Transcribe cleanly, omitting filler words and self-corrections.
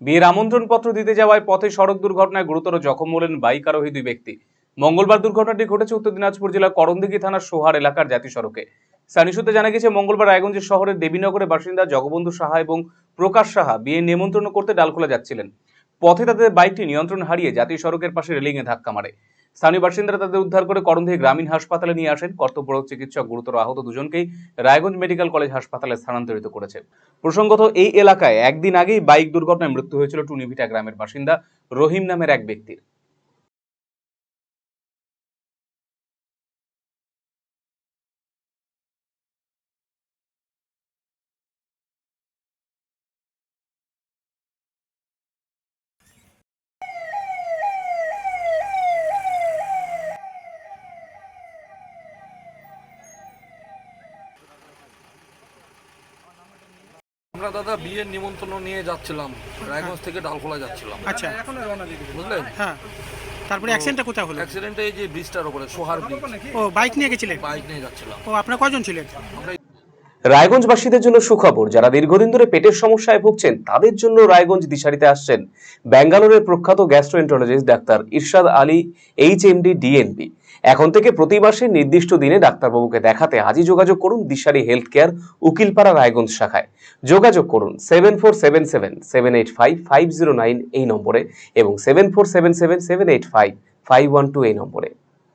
বিয়ের আমন্ত্রণপত্র দিতে যাওয়ায় পথে সড়ক দুর্ঘটনায় গুরুতর জখম হলেন বাইক আরোহী দুই ব্যক্তি। মঙ্গলবার দুর্ঘটনাটি ঘটেছে উত্তর দিনাজপুর জেলার করণদিঘি থানার সোহার এলাকার জাতীয় সড়কে। স্থানীয় সূত্রে জানা গেছে, মঙ্গলবার রায়গঞ্জের শহরের দেবীনগরের বাসিন্দা জগবন্ধু সাহা এবং প্রকাশ সাহা বিয়ের নিমন্ত্রণ করতে ডালখোলা যাচ্ছিলেন। পথে তাদের বাইকটি নিয়ন্ত্রণ হারিয়ে জাতীয় সড়কের পাশে রেলিংয়ে ধাক্কা মারে। স্থানীয় বাসিন্দারা তাদের উদ্ধার করে করণদিঘি গ্রামীণ হাসপাতালে নিয়ে আসেন। কর্তব্যরত চিকিৎসক গুরুতর আহত দুজনকেই রায়গঞ্জ মেডিকেল কলেজ হাসপাতালে স্থানান্তরিত করেছে। প্রসঙ্গত, এই এলাকায় একদিন আগেই বাইক দুর্ঘটনায় মৃত্যু হয়েছিল টুনিভিটা গ্রামের বাসিন্দা রহিম নামের এক ব্যক্তির। আমরা দাদা বিয়ের নিমন্ত্রণ নিয়ে যাচ্ছিলাম, রায়গঞ্জ থেকে ডালখোলা যাচ্ছিলাম। আচ্ছা, বুঝলেন? হ্যাঁ। তারপরে অ্যাক্সিডেন্টটা কোথায় হলো? অ্যাক্সিডেন্টে এই যে ব্রিজটার উপরে সোহার ব্রিজ। ও, বাইক নিয়ে গেছিলেন? বাইক নিয়ে যাচ্ছিলাম। ও, আপনারা কয়জন ছিলেন? আমরা রায়গঞ্জবাসীদের জন্য সুখবর, যারা দীর্ঘদিন ধরে পেটের সমস্যায় ভুগছেন তাদের জন্য রায়গঞ্জ দিশারিতে আসছেন ব্যাঙ্গালোরের প্রখ্যাত গ্যাস্ট্রোএন্টারোলজিস্ট ডাক্তার ইরশাদ আলী, এইচএমডি, ডিএনবি। এখন থেকে প্রতি মাসে নির্দিষ্ট দিনে ডাক্তারবাবুকে দেখাতে আজই যোগাযোগ করুন দিশারি হেলথ কেয়ার, উকিলপাড়া, রায়গঞ্জ শাখায়। যোগাযোগ করুন 7477785509 এই নম্বরে এবং 7477785512 এই নম্বরে।